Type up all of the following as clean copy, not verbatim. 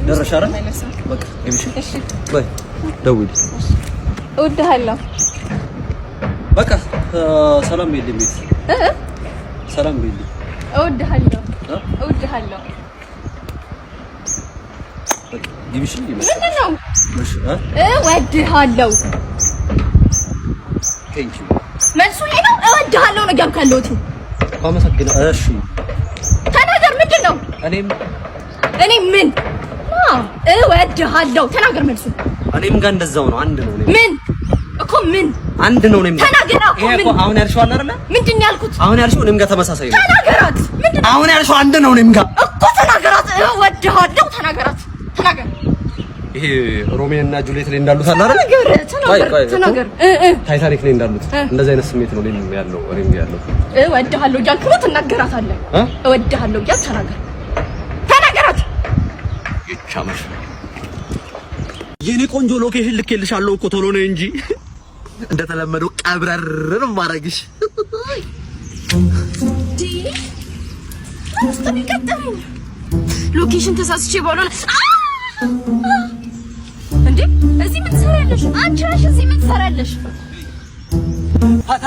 ደረሻ አይደል? በቃ እሺ ባይ ደውል እወድሃለሁ በቃ ሰላም በይልኝ ሰላም በይልኝ እወድሃለሁ ይብሽ ምንድነው እወድሃለሁ ቴንክ ዩ መልሱ ላይ ነው እወድሃለሁ ነው ያልካለሁት አመሰግናለሁ እሺ ተናገር ምንድነው እኔ ምን እወድሃለሁ ተናገር መልሱ እኔም ጋር እንደዛው ነው አንድ ነው ምን እኮ ምን አንድ ነው እኔም ተናገር እኮ ምን አሁን ያልሽው አለ አይደል ምንድነው ያልኩት አሁን ያልሽው እኔም ጋር ተመሳሳይ ነው ተናገራት ምንድነው አሁን ያልሽው አንድ ነው እኔም ጋር እኮ ተናገራት እወድሃለሁ ተናገራት ይሄ ሮሜዮ እና ጁሊየት ላይ እንዳሉት አለ አይደል ተናገር ታይታኒክ ላይ እንዳሉት እንደዚህ አይነት ስሜት ነው እኔም ያለው እወድሃለሁ እያልክ ነው ትናገራታለህ እወድሃለሁ እያልክ ተናገራት ይቻመሽ የኔ ቆንጆ ሎኬሽን ልኬልሻለሁ እኮ ቶሎ ነው እንጂ እንደተለመደው ቀብረር ነው ማረግሽ ሎኬሽን ተሳስቼ ባልሆነ እንዴ እዚህ ምን ትሰሪያለሽ አንቺ ነሽ እዚህ ምን ትሰሪያለሽ ፈታ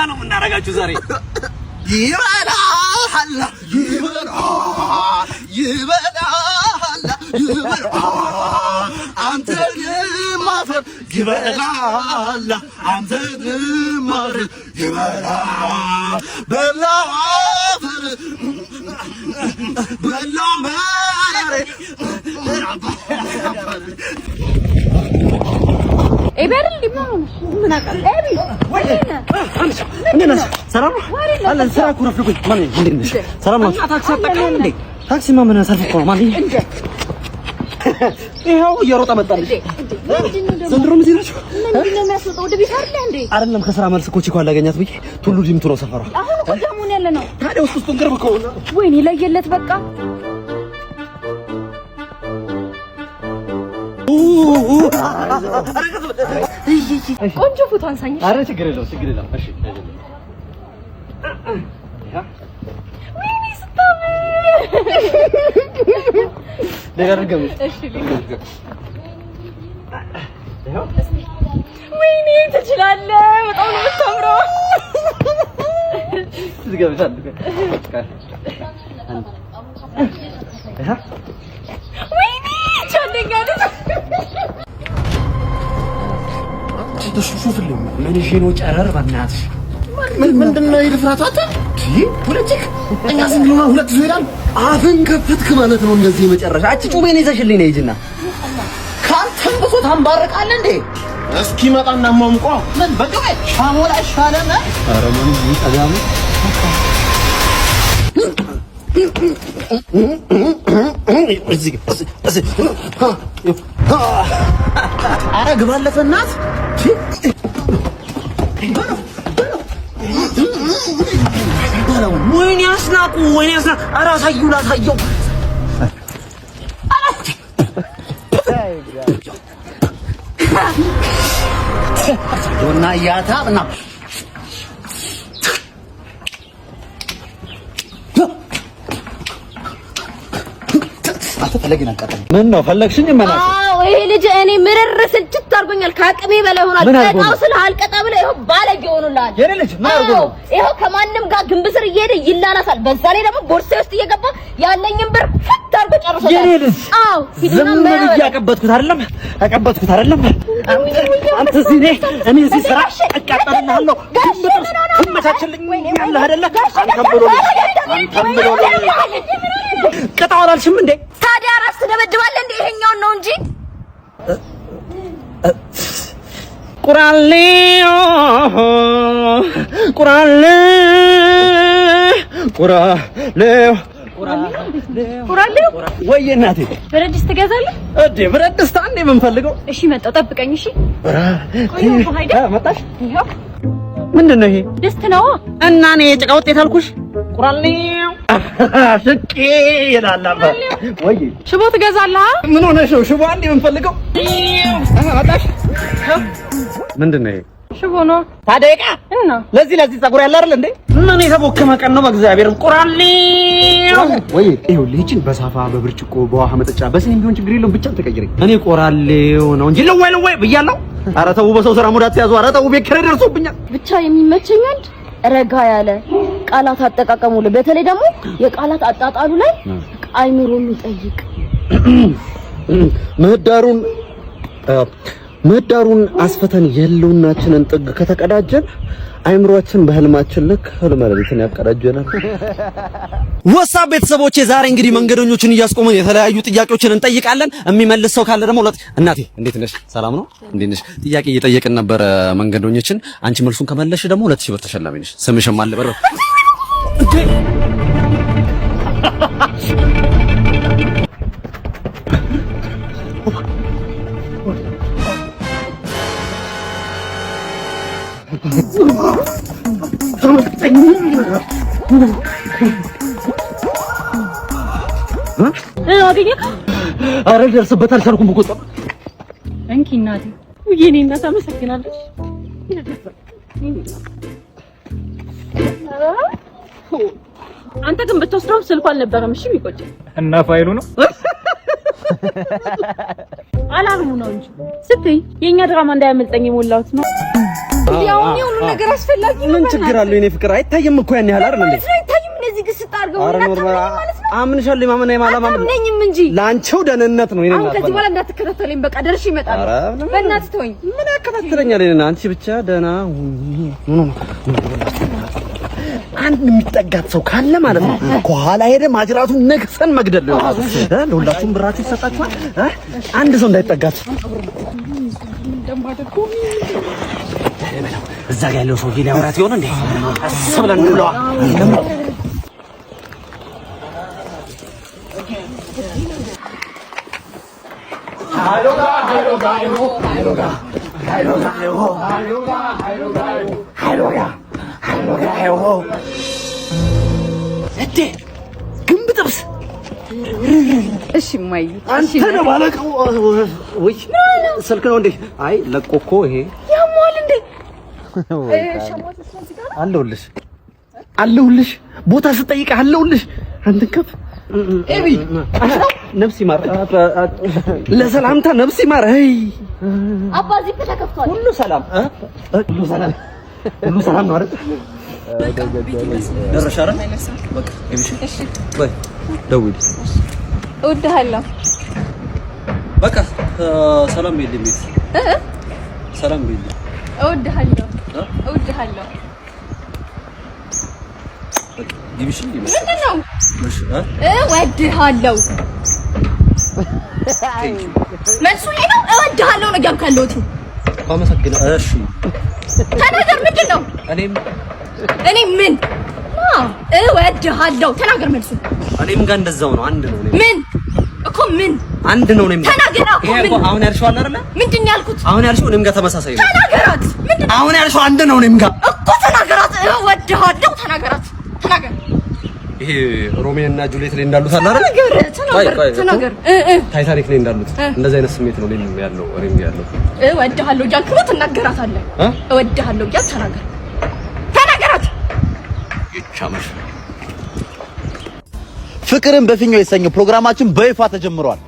ነው የምናረጋችሁ ዛሬ ይበላል አንተ ማፈር ይበላል አንተ ማር ይበላል በላፈር በላማሬ ኤበርል ሊማው ምን አቃል ኤቢ ወይኔ እንዴ ሰላም አለ ስራ ኩረፍኩኝ ማን እንዴ ሰላም ነው ታክሲ አጠቃም እንዴ ታክሲ ማን ሰልፍ እኮ ማን እንዴ ይሄው እየሮጠ መጣልኝ ዘንድሮ ምን ይላችሁ ምንድነው የሚያስወጣው ወደ ቤት አይደል እንዴ አይደለም ከስራ መልስ እኮ ቺኳ አላገኛት ብዬ ቱሉ ዲምቱ ነው ሰፈሯ አሁን እኮ ደሙን ያለ ነው ታዲያ ውስጡን ቅርብ ከሆነ ወይኔ ለየለት በቃ ቆንጆ ፎቶ አንሳኝ አረ ችግር የለውም እሺ ወይኔ ስታምር ደጋርገም እሺ ወይኔ ትችላለህ በጣም ነው የምታምረው ትገበታል ወይኔ ቻለኛለች ተሽሹፍልኝ ምን ጂኖ ጨረር በእናትሽ ምንድነው ይልፍራታታ ፖለቲክ እኛ ዝምብሎ ሁለት ዙይራል አፍን ከፈትክ ማለት ነው እንደዚህ መጨረሻ አጭ ጩቤን ይዘሽልኝ ነው ይጅና ካንተም ብሶ ታምባረቃለህ እንዴ እስኪ መጣና ማምቆ ምን በቃ ሻሞላ ሻለና አረማን ይጣጋም አረ ግባለፈ እናት ወይኔ አስናቁ ኧረ አሳዩ ላሳየው ዶና ያታና አትፈለግና ቀጠል ምን ነው ፈለግሽኝ ማናት ይሄ ልጅ እኔ ምርር ስልችት አድርጎኛል ከአቅሜ በላይ ሆኗል ቀጣው ስለአልቀጣ ብለ ይሄው ባለጌ ሆኖላል የኔ ልጅ ማርጎ ይሄው ከማንም ጋር ግንብ ስር እየሄደ ይላላሳል በዛ ላይ ደግሞ ቦርሳዬ ውስጥ እየገባ ያለኝን ብር ፍት አድርጎ ጨርሶታል የኔ ልጅ አዎ ዝም ብዬ ያቀበጥኩት አይደለም አንተ እዚህ እኔ እዚህ ስራ አቃጣልሃለሁ ትመቻችልኝ ያለህ አይደለ አንተም ብሎ ቀጣው አላልሽም እንዴ ታዲያ ራስ ትደበድባለህ እንዴ ይሄኛው ነው እንጂ ቁራሌው ወይ እናቴ ብረት ድስት ትገዛለህ እንዴ ብረት ድስት አንዴ የምንፈልገው እሺ መጣሁ ጠብቀኝ እሺ መጣሽ ምንድነው ይሄ ድስት ነው እና እኔ የጭቃ ውጤት አልኩሽ ቁራሌው ሽቄ ይላልአባ ወይ ሽቦ ትገዛለህ ምን ሆነሽ ነው ሽቦ አንዴ የምንፈልገው መጣሽ ምንድነው ይሄ ሽቦ ነው ታደቃ እና ለዚህ ፀጉር ያለ አይደል እንዴ? ምን የተቦከመ ቀን ነው በእግዚአብሔር ቆራሌ ወይ ይኸው ልጅን በሳፋ በብርጭቆ በውሃ መጠጫ በስኒ ቢሆን ችግር የለውም ብቻ ተቀይረኝ። እኔ ቆራሌው ነው እንጂ ለዋይ ብያለሁ። ኧረ ተው በሰው ስራ ሙዳት ያዙ። ኧረ ተው ቤት ኪራይ ደርሶብኛል። ብቻ የሚመቸኝ አንድ ረጋ ያለ ቃላት አጠቃቀሙ ላይ በተለይ ደግሞ የቃላት አጣጣሉ ላይ አይምሮን ይጠይቅ። ምህዳሩን አስፈተን የለውናችንን ጥግ ከተቀዳጀን አይምሮአችን በህልማችን ልክ ህልመለሊትን ያቀዳጀናል። ወሳብ ቤተሰቦቼ ዛሬ እንግዲህ መንገደኞችን እያስቆመን የተለያዩ ጥያቄዎችን እንጠይቃለን። የሚመልስ ሰው ካለ ደግሞ እናቴ እንዴት ነሽ? ሰላም ነው? እንዴት ነሽ? ጥያቄ እየጠየቅን ነበረ መንገደኞችን። አንቺ መልሱን ከመለሽ ደግሞ 2000 ብር ተሸላሚ ነሽ። ስምሽም አለ በረ አረ ደርሰበታል ሳልኩም በቆጣ እንኪ እናቴ የኔ እናት አመሰግናለሽ። አንተ ግን ብትወስደው ስልኩ አልነበረም። እሺ የሚቆጭ እና ፋይሉ ነው አላርሙ ነው እንጂ ስትይ የኛ ድራማ እንዳያመልጠኝ የሞላሁት ነው። ያው ሁሉ ነገር አስፈላጊ ነው። ምን ችግር አለው? የኔ ፍቅር አይታየም እኮ ያን ያህል አይደል እንዴ? አይታየም። እነዚህ ግስ ታርገው አምንሻለሁ። ማመን አይማላም አምነኝም እንጂ ላንቺው ደህንነት ነው። አሁን ከዚህ በኋላ እንዳትከታተለኝ በቃ ደርሽ ይመጣል። በእናትህ ተወኝ። ምን ያከታተለኛል? እኔና አንቺ ብቻ ደህና አንድ የሚጠጋት ሰው ካለ ማለት ነው ከኋላ ሄደ ማጅራቱን ነክሰን መግደል ነው። ለሁላችሁም ብራችሁ ይሰጣችኋል። አንድ ሰው እንዳይጠጋት እዛ ጋር ያለው ሰው ሊያወራት ይሆን እንዴ? አስብለን ነው ግንብ ጥብስ። እሺ ማይ አንተ ነው ባለቀው ወይ ስልክ ነው እንዴ? አይ ለቆ እኮ ይሄ ያሟል እንዴ? አለሁልሽ ቦታ ስጠይቅ አለሁልሽ። አንተ ከፍ ኤቢ ነፍስ ይማር ለሰላምታ ነፍስ ይማር። አይ አባዚ ተከፍቷል። ሁሉ ሰላም ነው አይደል? ደረሻ አይደል? በቃ እሺ በይ ደውል። እወድሃለሁ። በቃ ሰላም በይልኝ። ሰላም በይልኝ። እወድሃለሁ። ዲቪሽ ምንድን ነው? እወድሃለሁ። መልሱ ይሄ ነው። እወድሃለሁ ነው እያልኩ ያለሁት። አመሰግናለሁ። እሺ ተናገር። ምንድን ነው? እኔ ምን እወድሃለሁ። ተናገር መልሱ። እኔም ጋር እንደዛው ነው። አንድ ነው። ምን እኮ ምን አንድ ነው። እኔም ተናገር። አሁን ያልሽው አለ አይደል? ምንድን ነው ያልኩት? አሁን ያልሽው እኔም ጋር ተመሳሳይ ነው። ተናገራት። ምንድን ነው አሁን ያልሽው? አንድ ነው። እኔም ጋር እኮ ተናገራት። እወድሃለሁ። ተናገራት። ተናገር። ይሄ ሮሜዮ እና ጁሊየት ላይ እንዳሉት አለ አይደል? ተናገር። ታይታኒክ ላይ እንዳሉት እንደዚህ አይነት ስሜት ነው እኔም ያለው። እወድሃለሁ እያልክ ነው ትናገራታለህ። እወድሃለሁ እያልክ ተናገራት። ይቻምሽ ፍቅርን በፊኛው የተሰኘው ፕሮግራማችን በይፋ ተጀምሯል።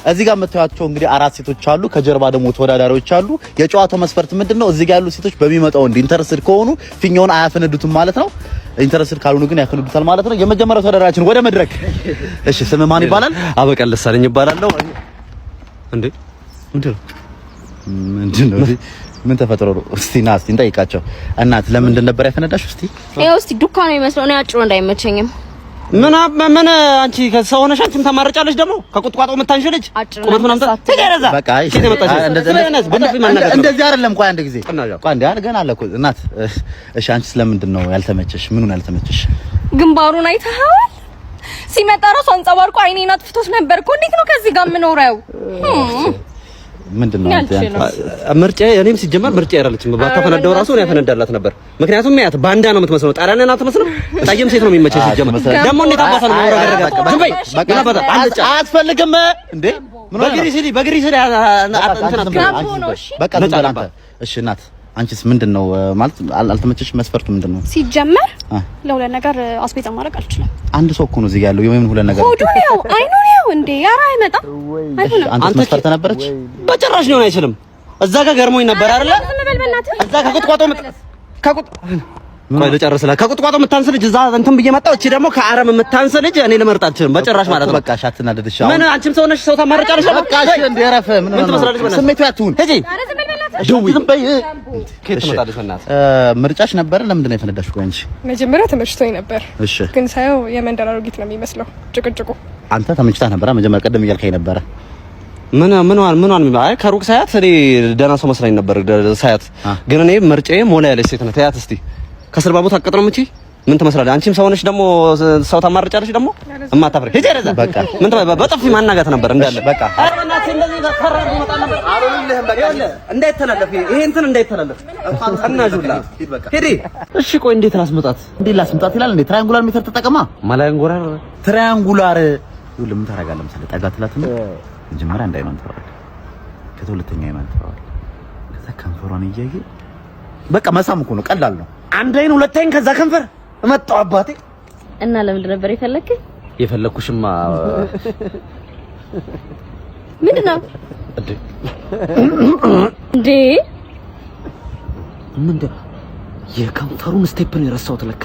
እዚህ ጋር የምታዩቸው እንግዲህ 4 ሴቶች አሉ። ከጀርባ ደግሞ ተወዳዳሪዎች አሉ። የጨዋታው መስፈርት ምንድነው? እዚህ ጋር ያሉ ሴቶች በሚመጣው ኢንተረስት ከሆኑ ፊኛውን አያፈነዱትም ማለት ነው። ኢንተረስት ካልሆኑ ግን ያፈነዱታል ማለት ነው። የመጀመሪያው ተወዳዳሪያችን ወደ መድረክ። እሺ ስም ማን ይባላል? አበቀል ደሳለኝ ይባላለሁ። እንዴ ምንድነው? ምን ተፈጥሮ ነው? እስቲ ና እስቲ እንጠይቃቸው። እናት ለምንድን ነበር ያፈነዳሽ? እስቲ ይኸው እስቲ ዱካ ነው የሚመስለው። እኔ አጭሩ እንዳይመቸኝም ምን አንቺ ከሰው ሆነሽ አንቺም ታማርጫለሽ። ደግሞ ከቁጥቋጦ የምታንሽ ልጅ ቁመት ምናምን ተገረዛ። በቃ እሺ እንደዚህ አይደለም። ቆይ አንድ ጊዜ ቆይ አንድ ገና አለ እኮ እናት። እሺ አንቺ ስለምንድን ነው ያልተመቸሽ? ምኑን ያልተመቸሽ? ግንባሩን አይተኸዋል? ሲመጣ ራሱ አንጸባርቆ አይኔን አጥፍቶት ነበር እኮ። እንዴት ነው ከዚህ ጋር የምኖረው? ምንድነው ምርጫ? እኔም ሲጀመር ምርጫ አይደለችም። ባታፈነዳው ራሱ ነው ያፈነዳላት ነበር። ምክንያቱም ያት ባንዳ ነው የምትመስለው። ጣራነና አትመስልም። ታየም ሴት ነው የሚመቸሽ ሲጀመር። ደግሞ እንዴት አባሳ ነው ማውራገረጋ? ዝምበይ አትፈልግም እንዴ? በግሪሲሊ እንትና በቃ አንተ። እሺ እናት አንቺስ ምንድነው ማለት አልተመቸሽ? መስፈርቱ ምንድነው? ሲጀመር ለሁለት ነገር አስቤዛ ማድረግ አልችልም። አንድ ሰው እኮ ነው እዚህ ያለው የምን ሁለት ነገር ሆዱ ነው አይኑ ነው እንዴ? ኧረ አይመጣም። አንተ መስፈርት ነበረች? በጭራሽ ሊሆን አይችልም። እዛ ጋር ገርሞኝ ነበር አይደለ? እዛ ከቁጥቋጦ ቆይ ልጨርስልህ። ከቁጥቋጦ የምታንስ ልጅ እዛ እንትን ብዬ መጣሁ። እቺ ደግሞ ከአረም የምታንስ ልጅ እኔ ልመርጥ አልችልም በጭራሽ ማለት ነው። በቃ ሻትና ደድሻ ምን አንቺም ሰው ነሽ፣ ሰው ታማርጫለሽ። በቃ እሺ እንደ ረፈ ምን ትመስላለሽ? ስሜቱ ያቱን ሂጂ ዝም በይ። ከየት ትመጣለሽ? በእናትህ ምርጫሽ ነበር። ለምንድን ነው የፈነዳሽው? ቆይ አንቺ መጀመሪያ ተመችቶኝ ነበር፣ እሺ ግን ሳየው የመንደር አሮጊት ነው የሚመስለው ጭቅጭቁ። አንተ ተመችታ ነበር መጀመሪያ ቀደም እያልከኝ ነበረ። ምን አይ ከሩቅ ሳያት እኔ ደህና ሰው መስላኝ ነበር ሳያት፣ ግን እኔ ምርጫዬ ሞላ ያለች ሴት ነው። ታያት እስቲ ከስር ባቡት አቀጥረም እቺ ምን ትመስላለች? አንቺም ሰው ነሽ ደግሞ ሰው ታማርጫለሽ ደግሞ እማታፍሪ ሂጂ ረዛ በቃ ምን በጥፊ ማናጋት ነበር እንዳለ በቃ አረናት እንደዚህ ተፈራሩ መጣ ነበር አሉልህም በቃ እንዳይተላለፍ ይሄ እንትን እንዳይተላለፍ አናጁላ ሂዲ። እሺ ቆይ እንዴት ላስመጣት? እንዴት ላስመጣት ይላል እንዴ? ትራያንጉላር ሜተር ተጠቀማ። ማላንጎራር ትራያንጉላር ይኸውልህ ምን ታደርጋለህ መሰለህ? ጠጋ ትላትና መጀመሪያ እንዳይሆን ትራዋለህ፣ ከሁለተኛ አይኗን ትራዋለህ፣ ከዛ ከንፈሯን እያየ በቃ መሳም እኮ ነው፣ ቀላል ነው። አንድ አይን ሁለት አይን ከዛ ከንፈር እመጣው አባቴ። እና ለምንድን ነበር የፈለከኝ? የፈለኩሽማ ምንድነው እንዴ? ምንድነው የከንፈሩን ስቴፕ ነው የረሳሁት ለካ።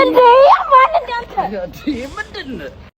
እንዴ ማን እንዳንተ ምንድነው